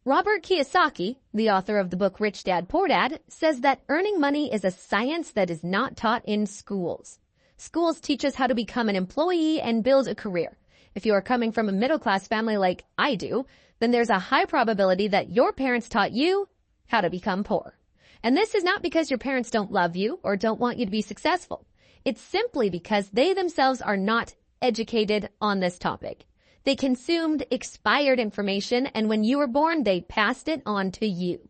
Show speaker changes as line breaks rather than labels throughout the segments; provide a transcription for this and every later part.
Robert Kiyosaki, the author of the book Rich Dad, Poor Dad, says that earning money is a science that is not taught in schools. Schools teach us how to become an employee and build a career. If you are coming from a middle-class family like I do, then there's a high probability that your parents taught you how to become poor. And this is not because your parents don't love you or don't want you to be successful. It's simply because they themselves are not educated on this topic. They consumed expired information, and when you were born, they passed it on to you.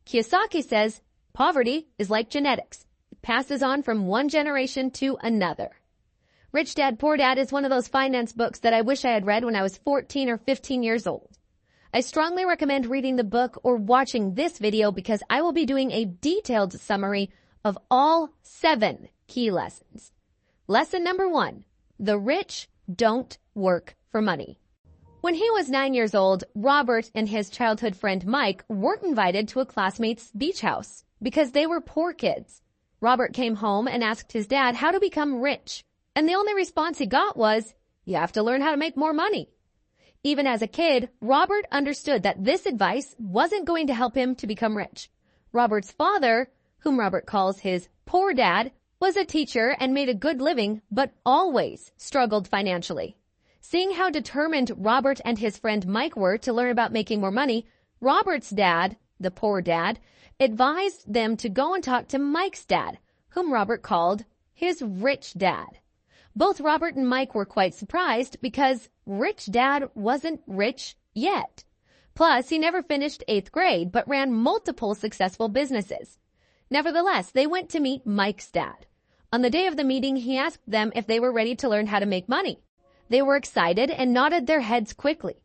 Kiyosaki says, poverty is like genetics. It passes on from one generation to another. Rich Dad, Poor Dad is one of those finance books that I wish I had read when I was 14 or 15 years old. I strongly recommend reading the book or watching this video because I will be doing a detailed summary of all 7 key lessons. Lesson number 1, the rich don't work for money. When he was 9 years old, Robert and his childhood friend Mike weren't invited to a classmate's beach house because they were poor kids. Robert came home and asked his dad how to become rich, and the only response he got was, "You have to learn how to make more money." Even as a kid, Robert understood that this advice wasn't going to help him to become rich. Robert's father, whom Robert calls his poor dad, was a teacher and made a good living, but always struggled financially. Seeing how determined Robert and his friend Mike were to learn about making more money, Robert's dad, the poor dad, advised them to go and talk to Mike's dad, whom Robert called his rich dad. Both Robert and Mike were quite surprised because Rich Dad wasn't rich yet. Plus, he never finished 8th grade but ran multiple successful businesses. Nevertheless, they went to meet Mike's dad. On the day of the meeting, he asked them if they were ready to learn how to make money. They were excited and nodded their heads quickly.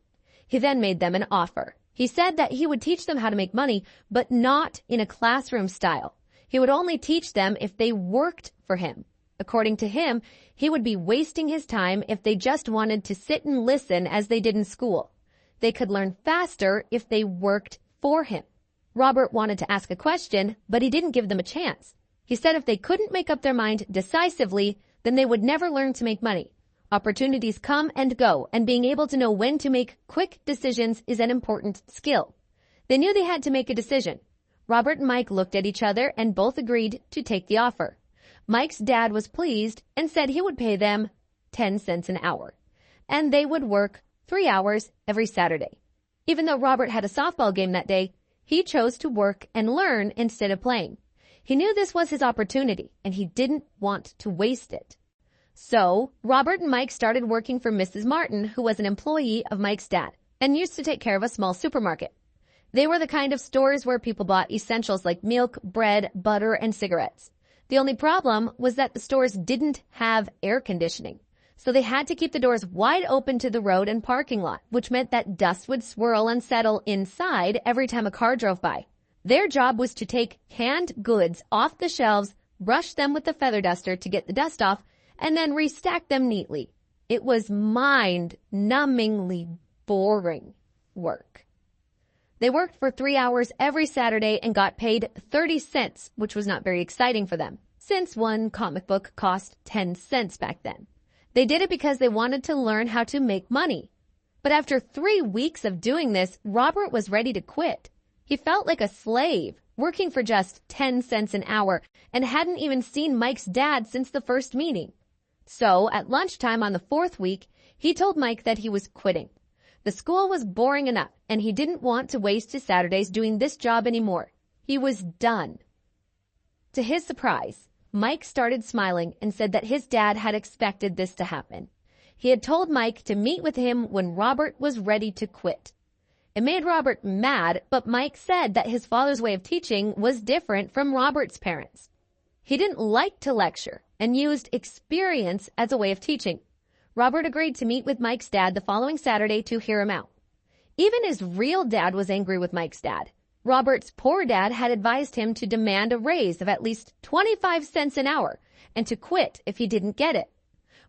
He then made them an offer. He said that he would teach them how to make money, but not in a classroom style. He would only teach them if they worked for him. According to him, he would be wasting his time if they just wanted to sit and listen as they did in school. They could learn faster if they worked for him. Robert wanted to ask a question, but he didn't give them a chance. He said if they couldn't make up their mind decisively, then they would never learn to make money. Opportunities come and go, and being able to know when to make quick decisions is an important skill. They knew they had to make a decision. Robert and Mike looked at each other and both agreed to take the offer. Mike's dad was pleased and said he would pay them 10 cents an hour, and they would work 3 hours every Saturday. Even though Robert had a softball game that day, he chose to work and learn instead of playing. He knew this was his opportunity, and he didn't want to waste it. So, Robert and Mike started working for Mrs. Martin, who was an employee of Mike's dad and used to take care of a small supermarket. They were the kind of stores where people bought essentials like milk, bread, butter, and cigarettes. The only problem was that the stores didn't have air conditioning, so they had to keep the doors wide open to the road and parking lot, which meant that dust would swirl and settle inside every time a car drove by. Their job was to take canned goods off the shelves, brush them with the feather duster to get the dust off, and then restack them neatly. It was mind-numbingly boring work. They worked for 3 hours every Saturday and got paid 30 cents, which was not very exciting for them, since one comic book cost 10 cents back then. They did it because they wanted to learn how to make money. But after 3 weeks of doing this, Robert was ready to quit. He felt like a slave, working for just 10 cents an hour, and hadn't even seen Mike's dad since the first meeting. So, at lunchtime on the 4th week, he told Mike that he was quitting. The school was boring enough, and he didn't want to waste his Saturdays doing this job anymore. He was done. To his surprise, Mike started smiling and said that his dad had expected this to happen. He had told Mike to meet with him when Robert was ready to quit. It made Robert mad, but Mike said that his father's way of teaching was different from Robert's parents. He didn't like to lecture and used experience as a way of teaching. Robert agreed to meet with Mike's dad the following Saturday to hear him out. Even his real dad was angry with Mike's dad. Robert's poor dad had advised him to demand a raise of at least 25 cents an hour and to quit if he didn't get it.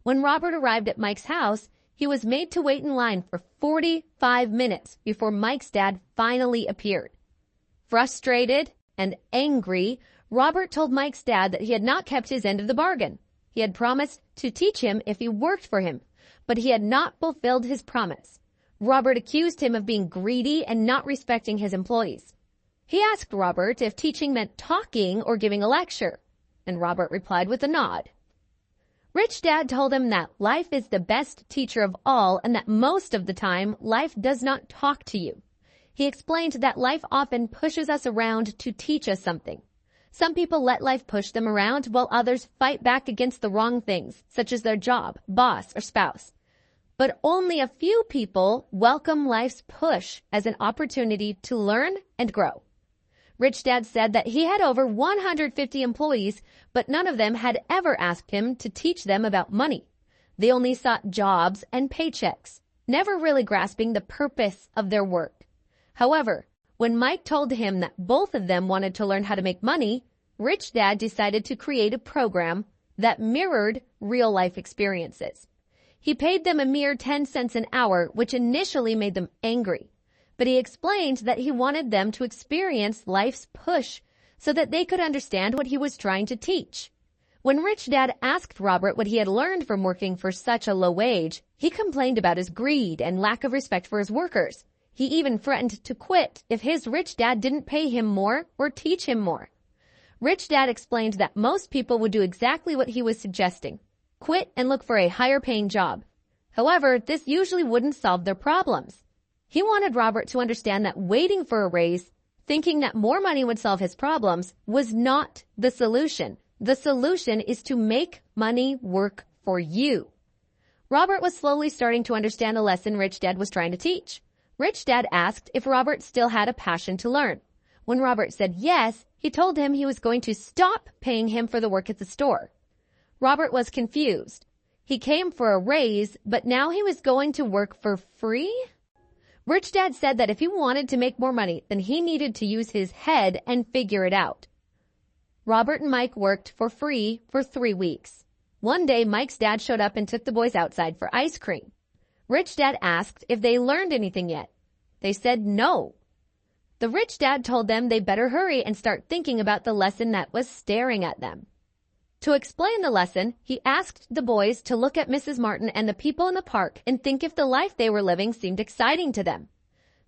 When Robert arrived at Mike's house, he was made to wait in line for 45 minutes before Mike's dad finally appeared. Frustrated and angry, Robert told Mike's dad that he had not kept his end of the bargain. He had promised to teach him if he worked for him, but he had not fulfilled his promise. Robert accused him of being greedy and not respecting his employees. He asked Robert if teaching meant talking or giving a lecture, and Robert replied with a nod. Rich Dad told him that life is the best teacher of all and that most of the time, life does not talk to you. He explained that life often pushes us around to teach us something. Some people let life push them around while others fight back against the wrong things, such as their job, boss, or spouse. But only a few people welcome life's push as an opportunity to learn and grow. Rich Dad said that he had over 150 employees, but none of them had ever asked him to teach them about money. They only sought jobs and paychecks, never really grasping the purpose of their work. However, when Mike told him that both of them wanted to learn how to make money, Rich Dad decided to create a program that mirrored real-life experiences. He paid them a mere 10 cents an hour, which initially made them angry. But he explained that he wanted them to experience life's push so that they could understand what he was trying to teach. When Rich Dad asked Robert what he had learned from working for such a low wage, he complained about his greed and lack of respect for his workers. He even threatened to quit if his rich dad didn't pay him more or teach him more. Rich Dad explained that most people would do exactly what he was suggesting: quit and look for a higher paying job. However, this usually wouldn't solve their problems. He wanted Robert to understand that waiting for a raise, thinking that more money would solve his problems, was not the solution. The solution is to make money work for you. Robert was slowly starting to understand the lesson Rich Dad was trying to teach. Rich Dad asked if Robert still had a passion to learn. When Robert said yes, he told him he was going to stop paying him for the work at the store. Robert was confused. He came for a raise, but now he was going to work for free? Rich Dad said that if he wanted to make more money, then he needed to use his head and figure it out. Robert and Mike worked for free for 3 weeks. One day, Mike's dad showed up and took the boys outside for ice cream. Rich Dad asked if they learned anything yet. They said no. The Rich Dad told them they better hurry and start thinking about the lesson that was staring at them. To explain the lesson, he asked the boys to look at Mrs. Martin and the people in the park and think if the life they were living seemed exciting to them.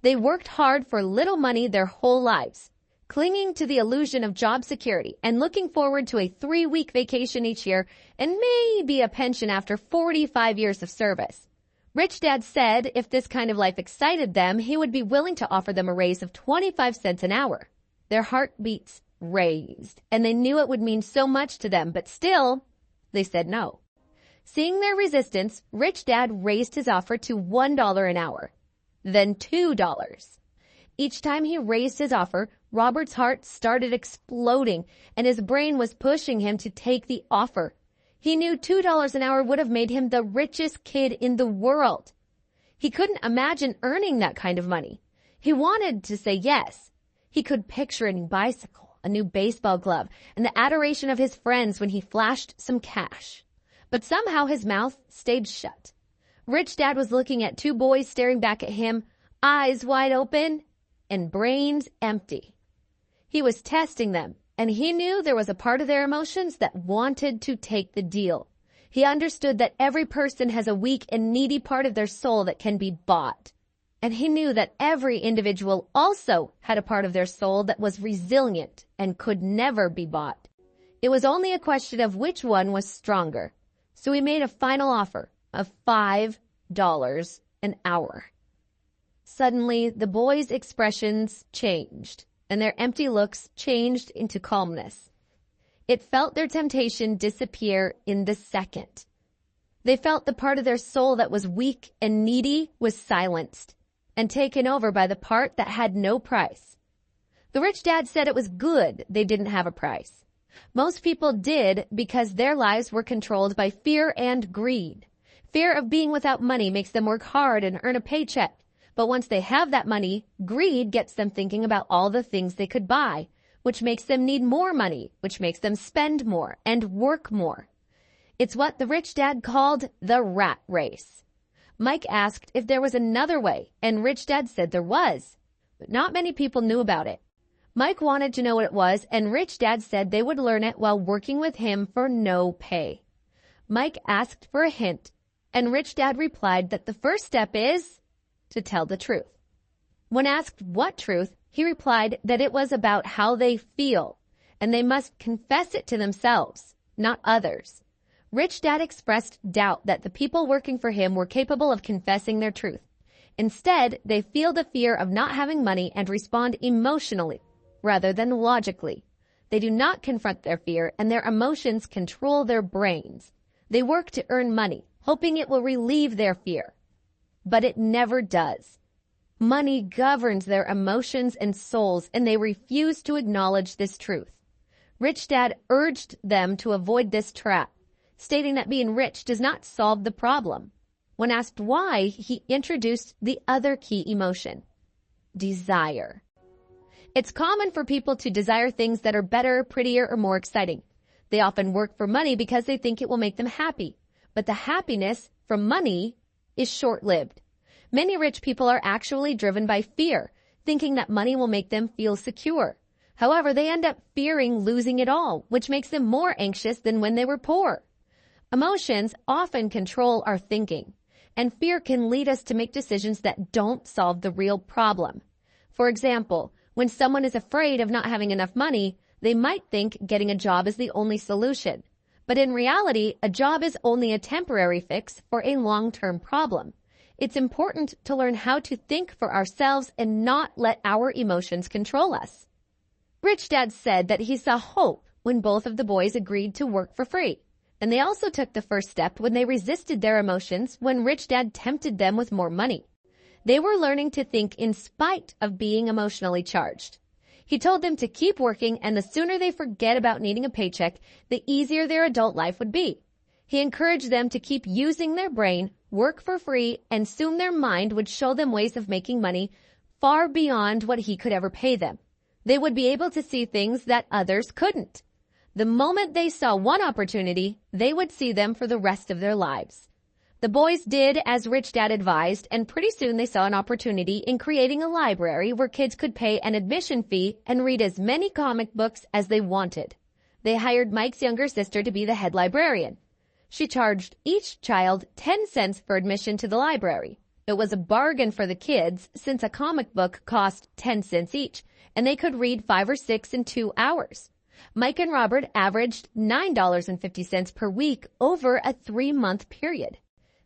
They worked hard for little money their whole lives, clinging to the illusion of job security and looking forward to a 3-week vacation each year and maybe a pension after 45 years of service. Rich Dad said if this kind of life excited them, he would be willing to offer them a raise of 25 cents an hour. Their heartbeats raised, and they knew it would mean so much to them, but still, they said no. Seeing their resistance, Rich Dad raised his offer to $1 an hour, then $2. Each time he raised his offer, Robert's heart started exploding, and his brain was pushing him to take the offer. He knew $2 an hour would have made him the richest kid in the world. He couldn't imagine earning that kind of money. He wanted to say yes. He could picture a new bicycle, a new baseball glove, and the adoration of his friends when he flashed some cash. But somehow his mouth stayed shut. Rich Dad was looking at 2 boys staring back at him, eyes wide open and brains empty. He was testing them, and he knew there was a part of their emotions that wanted to take the deal. He understood that every person has a weak and needy part of their soul that can be bought. And he knew that every individual also had a part of their soul that was resilient and could never be bought. It was only a question of which one was stronger. So he made a final offer of $5 an hour. Suddenly, the boys' expressions changed, and their empty looks changed into calmness. It felt their temptation disappear in the second. They felt the part of their soul that was weak and needy was silenced and taken over by the part that had no price. The Rich Dad said it was good they didn't have a price. Most people did because their lives were controlled by fear and greed. Fear of being without money makes them work hard and earn a paycheck. But once they have that money, greed gets them thinking about all the things they could buy, which makes them need more money, which makes them spend more and work more. It's what the Rich Dad called the rat race. Mike asked if there was another way, and Rich Dad said there was, but not many people knew about it. Mike wanted to know what it was, and Rich Dad said they would learn it while working with him for no pay. Mike asked for a hint, and Rich Dad replied that the first step is to tell the truth. When asked what truth, he replied that it was about how they feel, and they must confess it to themselves, not others. Rich Dad expressed doubt that the people working for him were capable of confessing their truth. Instead, they feel the fear of not having money and respond emotionally rather than logically. They do not confront their fear, and their emotions control their brains. They work to earn money, hoping it will relieve their fear. But it never does. Money governs their emotions and souls, and they refuse to acknowledge this truth. Rich Dad urged them to avoid this trap, stating that being rich does not solve the problem. When asked why, he introduced the other key emotion: desire. It's common for people to desire things that are better, prettier, or more exciting. They often work for money because they think it will make them happy. But the happiness from money is short-lived. Many rich people are actually driven by fear, thinking that money will make them feel secure. However, they end up fearing losing it all, which makes them more anxious than when they were poor. Emotions often control our thinking, and fear can lead us to make decisions that don't solve the real problem. For example, when someone is afraid of not having enough money, they might think getting a job is the only solution. But in reality, a job is only a temporary fix for a long-term problem. It's important to learn how to think for ourselves and not let our emotions control us. Rich Dad said that he saw hope when both of the boys agreed to work for free. And they also took the first step when they resisted their emotions when Rich Dad tempted them with more money. They were learning to think in spite of being emotionally charged. He told them to keep working, and the sooner they forget about needing a paycheck, the easier their adult life would be. He encouraged them to keep using their brain, work for free, and soon their mind would show them ways of making money far beyond what he could ever pay them. They would be able to see things that others couldn't. The moment they saw one opportunity, they would see them for the rest of their lives. The boys did as Rich Dad advised, and pretty soon they saw an opportunity in creating a library where kids could pay an admission fee and read as many comic books as they wanted. They hired Mike's younger sister to be the head librarian. She charged each child 10 cents for admission to the library. It was a bargain for the kids since a comic book cost 10 cents each, and they could read 5 or 6 in 2 hours. Mike and Robert averaged $9.50 per week over a 3-month period.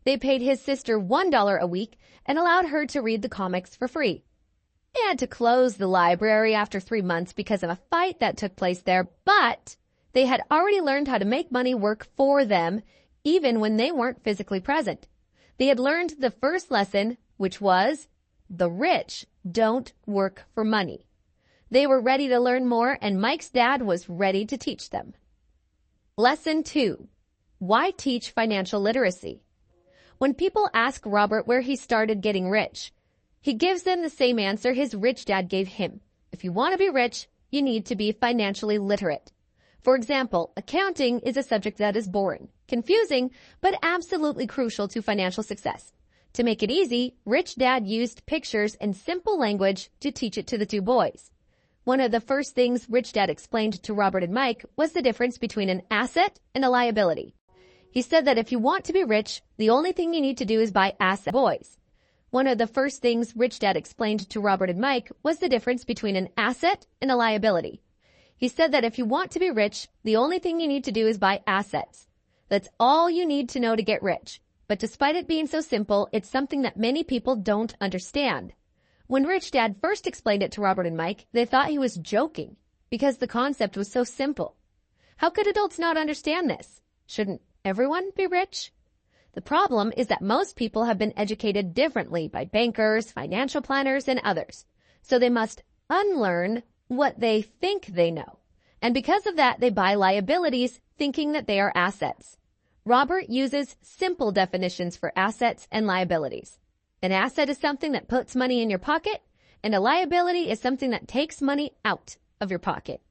They paid his sister $1 a week and allowed her to read the comics for free. They had to close the library after 3 months because of a fight that took place there, but they had already learned how to make money work for them even when they weren't physically present. They had learned the first lesson, which was, the rich don't work for money. They were ready to learn more, and Mike's dad was ready to teach them. Lesson 2. Why teach financial literacy? When people ask Robert where he started getting rich, he gives them the same answer his rich dad gave him. If you want to be rich, you need to be financially literate. For example, accounting is a subject that is boring, confusing, but absolutely crucial to financial success. To make it easy, Rich Dad used pictures and simple language to teach it to the two boys. One of the first things Rich Dad explained to Robert and Mike was the difference between an asset and a liability. He said that if you want to be rich, the only thing you need to do is buy assets. Boys. One of the first things Rich Dad explained to Robert and Mike was the difference between an asset and a liability. He said that if you want to be rich, the only thing you need to do is buy assets. That's all you need to know to get rich. But despite it being so simple, it's something that many people don't understand. When Rich Dad first explained it to Robert and Mike, they thought he was joking because the concept was so simple. How could adults not understand this? Shouldn't everyone be rich? The problem is that most people have been educated differently by bankers, financial planners, and others. So they must unlearn what they think they know. And because of that, they buy liabilities thinking that they are assets. Robert uses simple definitions for assets and liabilities. An asset is something that puts money in your pocket, and a liability is something that takes money out of your pocket.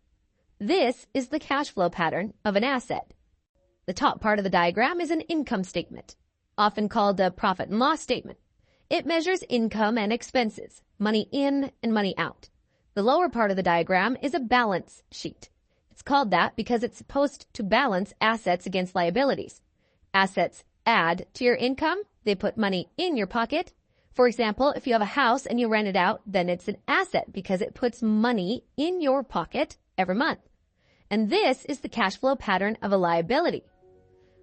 This is the cash flow pattern of an asset. The top part of the diagram is an income statement, often called a profit and loss statement. It measures income and expenses, money in and money out. The lower part of the diagram is a balance sheet. It's called that because it's supposed to balance assets against liabilities. Assets add to your income, they put money in your pocket. For example, if you have a house and you rent it out, then it's an asset because it puts money in your pocket every month. And this is the cash flow pattern of a liability.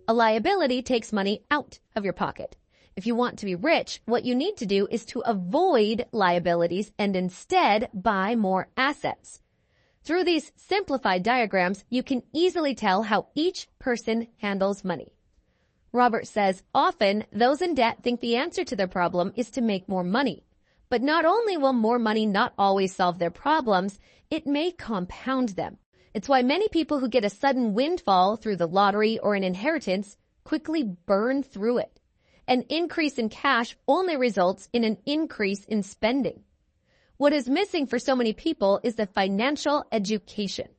A liability takes money out of your pocket. If you want to be rich, what you need to do is to avoid liabilities and instead buy more assets. Through these simplified diagrams, you can easily tell how each person handles money. Robert says, often those in debt think the answer to their problem is to make more money. But not only will more money not always solve their problems, it may compound them. It's why many people who get a sudden windfall through the lottery or an inheritance quickly burn through it. An increase in cash only results in an increase in spending. What is missing for so many people is the financial education.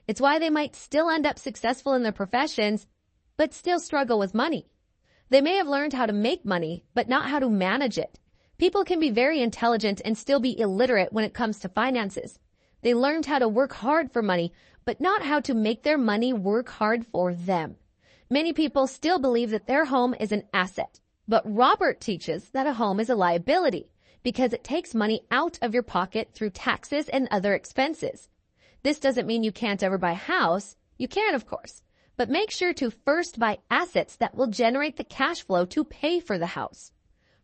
It's why they might still end up successful in their professions, but still struggle with money. They may have learned how to make money, but not how to manage it. People can be very intelligent and still be illiterate when it comes to finances. They learned how to work hard for money, but not how to make their money work hard for them. Many people still believe that their home is an asset, but Robert teaches that a home is a liability because it takes money out of your pocket through taxes and other expenses. This doesn't mean you can't ever buy a house. You can, of course, but make sure to first buy assets that will generate the cash flow to pay for the house.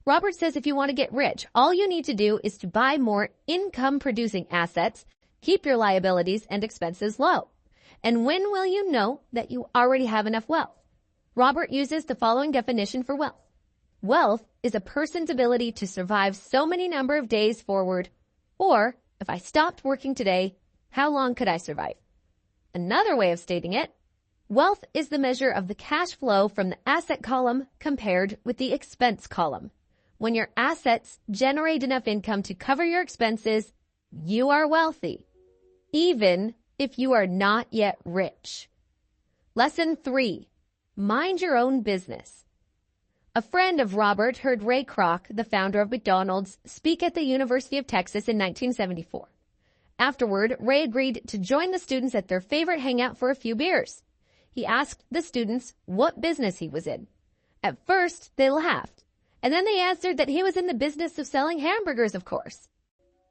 Robert says if you want to get rich, all you need to do is to buy more income-producing assets, keep your liabilities and expenses low. And when will you know that you already have enough wealth? Robert uses the following definition for wealth. Wealth is a person's ability to survive so many number of days forward, or if I stopped working today, how long could I survive? Another way of stating it, wealth is the measure of the cash flow from the asset column compared with the expense column. When your assets generate enough income to cover your expenses, you are wealthy, even if you are not yet rich. Lesson 3. Mind your own business. A friend of Robert heard Ray Kroc, the founder of McDonald's, speak at the University of Texas in 1974. Afterward, Ray agreed to join the students at their favorite hangout for a few beers. He asked the students what business he was in. At first, they laughed, and then they answered that he was in the business of selling hamburgers, of course.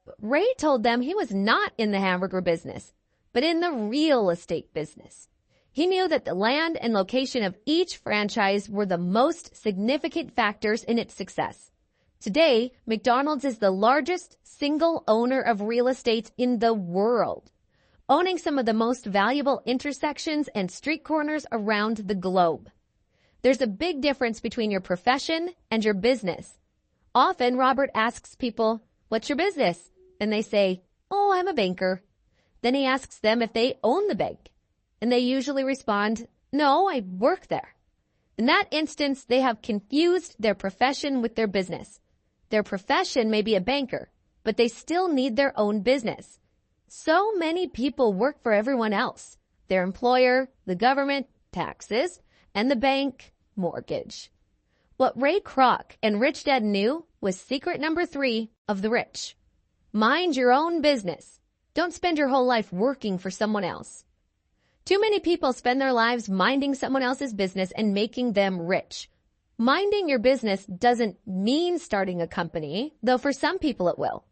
But Ray told them he was not in the hamburger business, but in the real estate business. He knew that the land and location of each franchise were the most significant factors in its success. Today, McDonald's is the largest single owner of real estate in the world, owning some of the most valuable intersections and street corners around the globe. There's a big difference between your profession and your business. Often, Robert asks people, "What's your business?" And they say, "Oh, I'm a banker." Then he asks them if they own the bank. And they usually respond, "No, I work there." In that instance, they have confused their profession with their business. Their profession may be a banker, but they still need their own business. So many people work for everyone else, their employer, the government, taxes, and the bank, mortgage. What Ray Kroc and Rich Dad knew was secret number 3 of the rich. Mind your own business. Don't spend your whole life working for someone else. Too many people spend their lives minding someone else's business and making them rich. Minding your business doesn't mean starting a company, though for some people it will.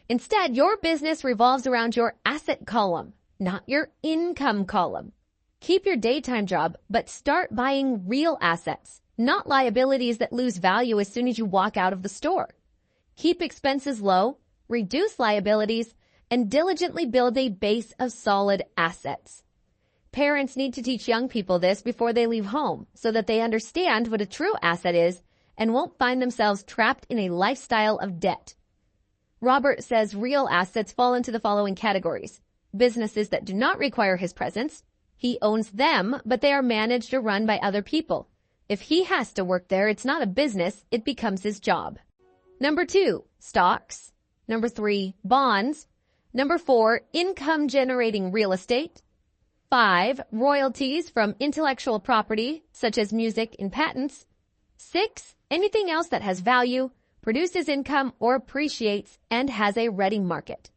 Instead, your business revolves around your asset column, not your income column. Keep your daytime job, but start buying real assets, not liabilities that lose value as soon as you walk out of the store. Keep expenses low, reduce liabilities, and diligently build a base of solid assets. Parents need to teach young people this before they leave home so that they understand what a true asset is and won't find themselves trapped in a lifestyle of debt. Robert says real assets fall into the following categories. Businesses that do not require his presence. He owns them, but they are managed or run by other people. If he has to work there, it's not a business, it becomes his job. Number 2, stocks. Number 3, bonds. Number 4, income-generating real estate. 5, royalties from intellectual property, such as music and patents. 6, anything else that has value, produces income or appreciates, and has a ready market.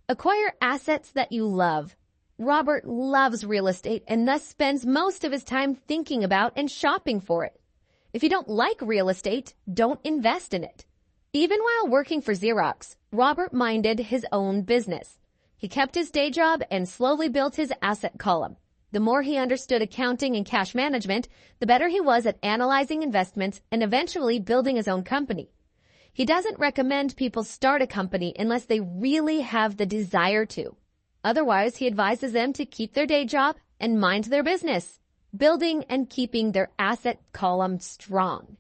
Acquire assets that you love. Robert loves real estate and thus spends most of his time thinking about and shopping for it. If you don't like real estate, don't invest in it. Even while working for Xerox, Robert minded his own business. He kept his day job and slowly built his asset column. The more he understood accounting and cash management, the better he was at analyzing investments and eventually building his own company. He doesn't recommend people start a company unless they really have the desire to. Otherwise, he advises them to keep their day job and mind their business, building and keeping their asset column strong.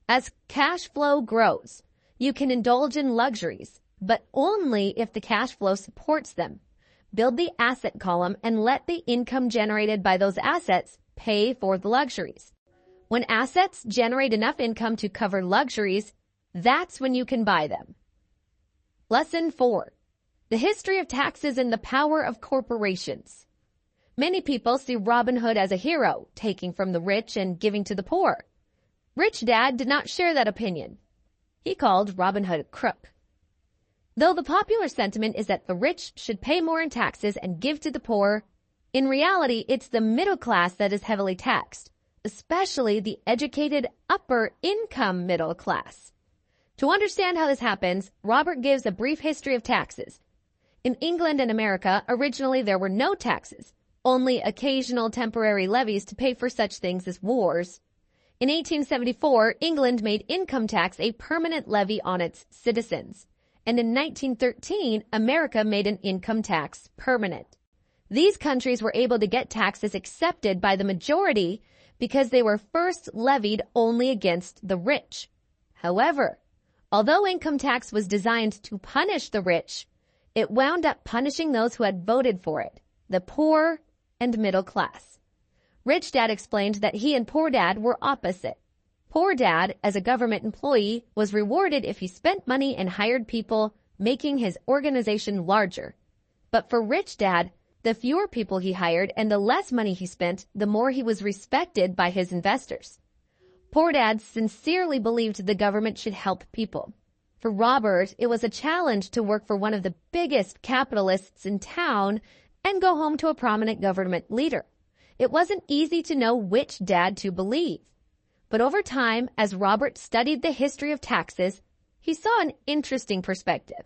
As cash flow grows, you can indulge in luxuries, but only if the cash flow supports them. Build the asset column and let the income generated by those assets pay for the luxuries. When assets generate enough income to cover luxuries, that's when you can buy them. Lesson 4. The history of taxes and the power of corporations. Many people see Robin Hood as a hero, taking from the rich and giving to the poor. Rich Dad did not share that opinion. He called Robin Hood a crook. Though the popular sentiment is that the rich should pay more in taxes and give to the poor, in reality, it's the middle class that is heavily taxed, especially the educated upper income middle class. To understand how this happens, Robert gives a brief history of taxes. In England and America, originally there were no taxes, only occasional temporary levies to pay for such things as wars. In 1874, England made income tax a permanent levy on its citizens. And in 1913, America made an income tax permanent. These countries were able to get taxes accepted by the majority because they were first levied only against the rich. However, although income tax was designed to punish the rich, it wound up punishing those who had voted for it, the poor and middle class. Rich Dad explained that he and Poor Dad were opposite. Poor Dad, as a government employee, was rewarded if he spent money and hired people, making his organization larger. But for Rich Dad, the fewer people he hired and the less money he spent, the more he was respected by his investors. Poor Dad sincerely believed the government should help people. For Robert, it was a challenge to work for one of the biggest capitalists in town and go home to a prominent government leader. It wasn't easy to know which dad to believe. But over time, as Robert studied the history of taxes, he saw an interesting perspective.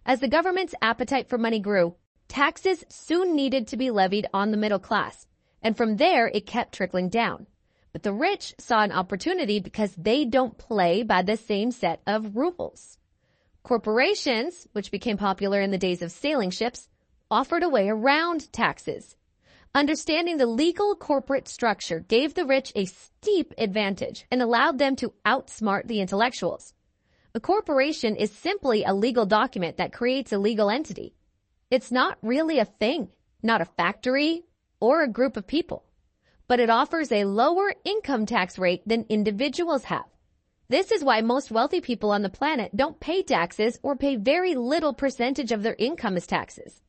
As the government's appetite for money grew, taxes soon needed to be levied on the middle class, and from there it kept trickling down. But the rich saw an opportunity because they don't play by the same set of rules. Corporations, which became popular in the days of sailing ships, offered a way around taxes. Understanding the legal corporate structure gave the rich a steep advantage and allowed them to outsmart the intellectuals. A corporation is simply a legal document that creates a legal entity. It's not really a thing, not a factory or a group of people, but it offers a lower income tax rate than individuals have. This is why most wealthy people on the planet don't pay taxes or pay very little percentage of their income as taxes.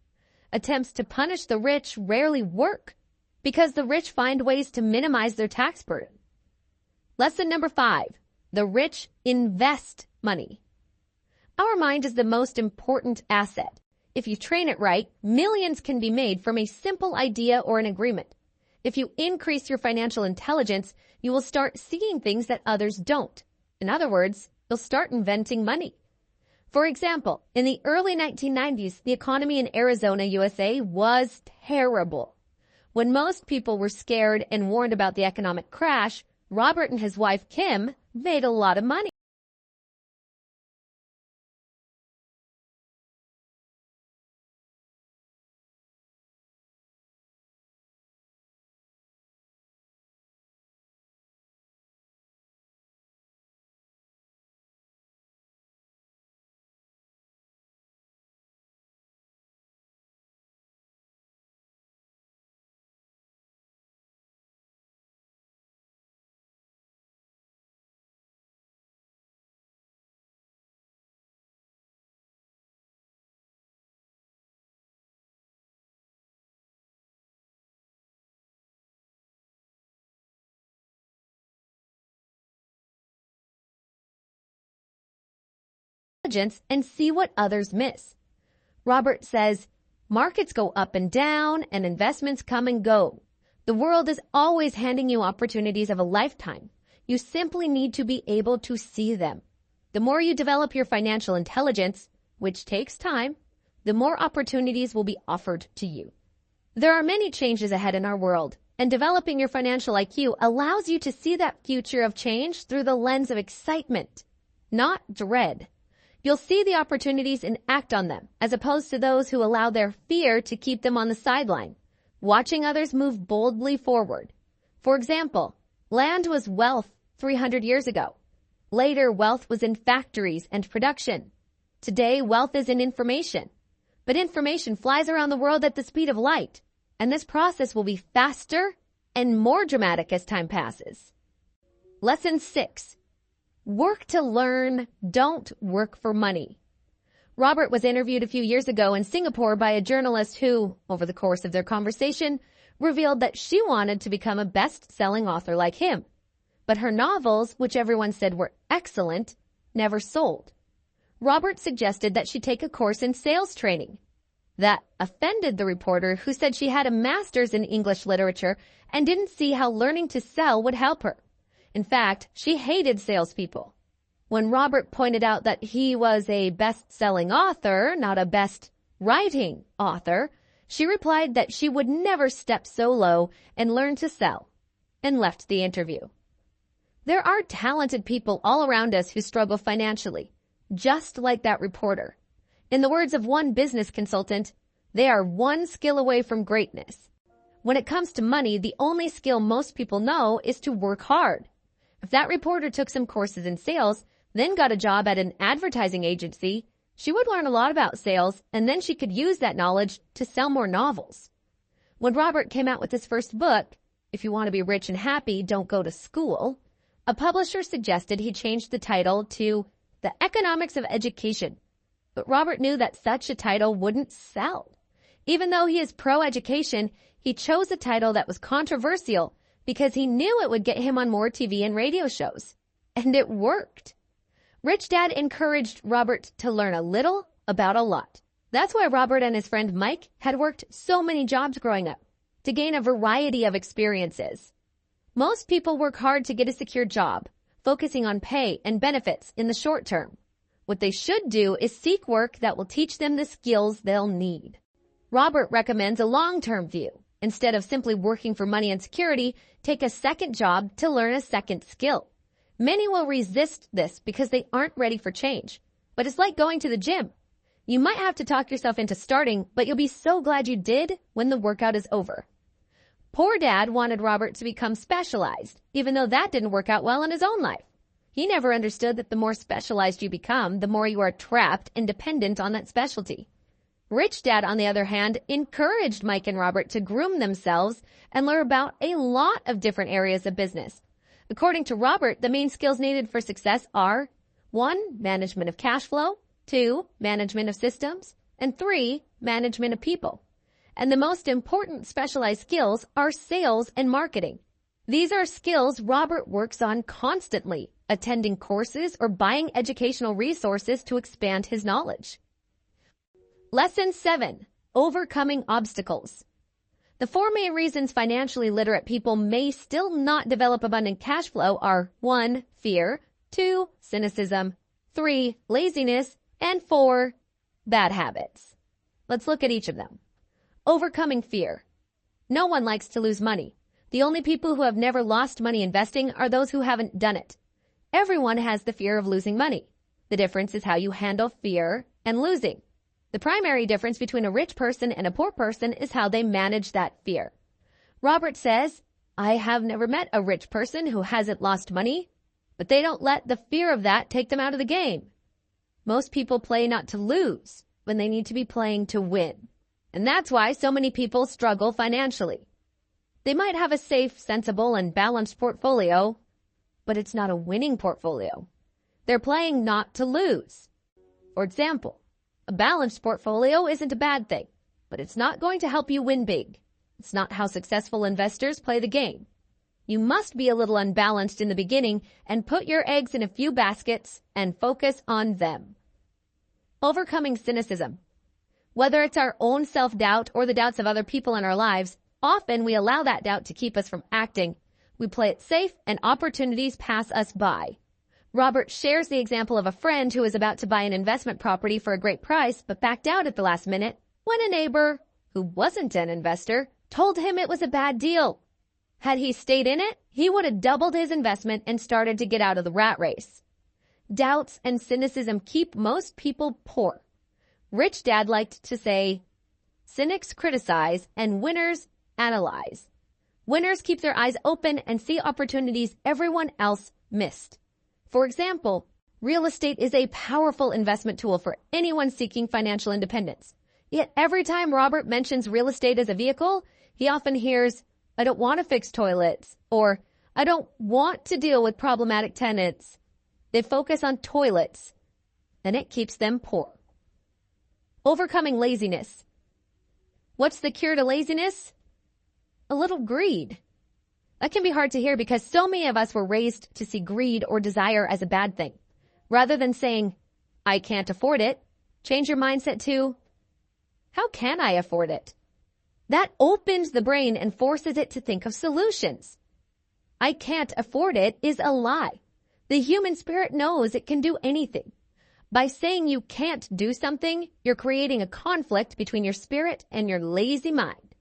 Attempts to punish the rich rarely work because the rich find ways to minimize their tax burden. Lesson number 5. The rich invest money. Our mind is the most important asset. If you train it right, millions can be made from a simple idea or an agreement. If you increase your financial intelligence, you will start seeing things that others don't. In other words, you'll start inventing money. For example, in the early 1990s, the economy in Arizona, USA was terrible. When most people were scared and warned about the economic crash, Robert and his wife Kim made a lot of money. And see what others miss. Robert says, markets go up and down and investments come and go. The world is always handing you opportunities of a lifetime. You simply need to be able to see them. The more you develop your financial intelligence, which takes time, the more opportunities will be offered to you. There are many changes ahead in our world, and developing your financial IQ allows you to see that future of change through the lens of excitement, not dread. You'll see the opportunities and act on them, as opposed to those who allow their fear to keep them on the sideline, watching others move boldly forward. For example, land was wealth 300 years ago. Later, wealth was in factories and production. Today, wealth is in information. But information flies around the world at the speed of light, and this process will be faster and more dramatic as time passes. Lesson 6. Work to learn, don't work for money. Robert was interviewed a few years ago in Singapore by a journalist who, over the course of their conversation, revealed that she wanted to become a best-selling author like him. But her novels, which everyone said were excellent, never sold. Robert suggested that she take a course in sales training. That offended the reporter, who said she had a master's in English literature and didn't see how learning to sell would help her. In fact, she hated salespeople. When Robert pointed out that he was a best-selling author, not a best-writing author, she replied that she would never step so low and learn to sell, and left the interview. There are talented people all around us who struggle financially, just like that reporter. In the words of one business consultant, they are one skill away from greatness. When it comes to money, the only skill most people know is to work hard. If that reporter took some courses in sales, then got a job at an advertising agency, she would learn a lot about sales, and then she could use that knowledge to sell more novels. When Robert came out with his first book, If You Want to Be Rich and Happy, Don't Go to School, a publisher suggested he change the title to The Economics of Education. But Robert knew that such a title wouldn't sell. Even though he is pro-education, he chose a title that was controversial because he knew it would get him on more TV and radio shows. And it worked. Rich Dad encouraged Robert to learn a little about a lot. That's why Robert and his friend Mike had worked so many jobs growing up, to gain a variety of experiences. Most people work hard to get a secure job, focusing on pay and benefits in the short term. What they should do is seek work that will teach them the skills they'll need. Robert recommends a long-term view. Instead of simply working for money and security, take a second job to learn a second skill. Many will resist this because they aren't ready for change. But it's like going to the gym. You might have to talk yourself into starting, but you'll be so glad you did when the workout is over. Poor Dad wanted Robert to become specialized, even though that didn't work out well in his own life. He never understood that the more specialized you become, the more you are trapped and dependent on that specialty. Rich Dad, on the other hand, encouraged Mike and Robert to groom themselves and learn about a lot of different areas of business. According to Robert, the main skills needed for success are 1. Management of cash flow, 2. Management of systems, and 3. Management of people. And the most important specialized skills are sales and marketing. These are skills Robert works on constantly, attending courses or buying educational resources to expand his knowledge. Lesson 7. Overcoming obstacles. The 4 main reasons financially literate people may still not develop abundant cash flow are 1. Fear, 2. Cynicism, 3. Laziness, and 4. Bad habits. Let's look at each of them. Overcoming fear. No one likes to lose money. The only people who have never lost money investing are those who haven't done it. Everyone has the fear of losing money. The difference is how you handle fear and losing. The primary difference between a rich person and a poor person is how they manage that fear. Robert says, I have never met a rich person who hasn't lost money, but they don't let the fear of that take them out of the game. Most people play not to lose when they need to be playing to win. And that's why so many people struggle financially. They might have a safe, sensible, and balanced portfolio, but it's not a winning portfolio. They're playing not to lose. For example, a balanced portfolio isn't a bad thing, but it's not going to help you win big. It's not how successful investors play the game. You must be a little unbalanced in the beginning and put your eggs in a few baskets and focus on them. Overcoming cynicism. Whether it's our own self-doubt or the doubts of other people in our lives, often we allow that doubt to keep us from acting. We play it safe and opportunities pass us by. Robert shares the example of a friend who was about to buy an investment property for a great price but backed out at the last minute when a neighbor, who wasn't an investor, told him it was a bad deal. Had he stayed in it, he would have doubled his investment and started to get out of the rat race. Doubts and cynicism keep most people poor. Rich Dad liked to say, cynics criticize and winners analyze. Winners keep their eyes open and see opportunities everyone else missed. For example, real estate is a powerful investment tool for anyone seeking financial independence. Yet every time Robert mentions real estate as a vehicle, he often hears, I don't want to fix toilets, or I don't want to deal with problematic tenants. They focus on toilets, and it keeps them poor. Overcoming laziness. What's the cure to laziness? A little greed. That can be hard to hear because so many of us were raised to see greed or desire as a bad thing. Rather than saying, I can't afford it, change your mindset to, how can I afford it? That opens the brain and forces it to think of solutions. I can't afford it is a lie. The human spirit knows it can do anything. By saying you can't do something, you're creating a conflict between your spirit and your lazy mind.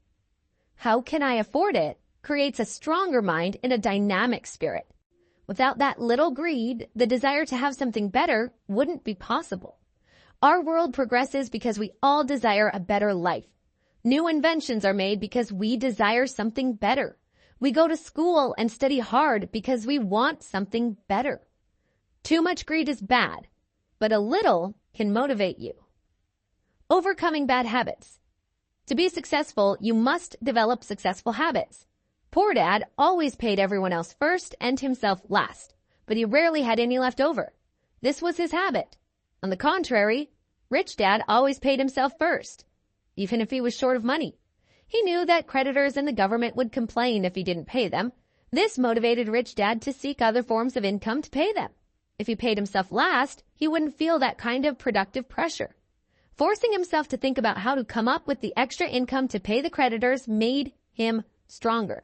How can I afford it creates a stronger mind and a dynamic spirit. Without that little greed, the desire to have something better wouldn't be possible. Our world progresses because we all desire a better life. New inventions are made because we desire something better. We go to school and study hard because we want something better. Too much greed is bad, but a little can motivate you. Overcoming bad habits. To be successful, you must develop successful habits. Poor Dad always paid everyone else first and himself last, but he rarely had any left over. This was his habit. On the contrary, Rich Dad always paid himself first, even if he was short of money. He knew that creditors and the government would complain if he didn't pay them. This motivated Rich Dad to seek other forms of income to pay them. If he paid himself last, he wouldn't feel that kind of productive pressure. Forcing himself to think about how to come up with the extra income to pay the creditors made him stronger.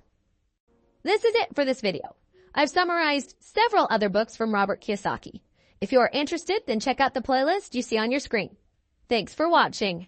This is it for this video. I've summarized several other books from Robert Kiyosaki. If you are interested, then check out the playlist you see on your screen. Thanks for watching.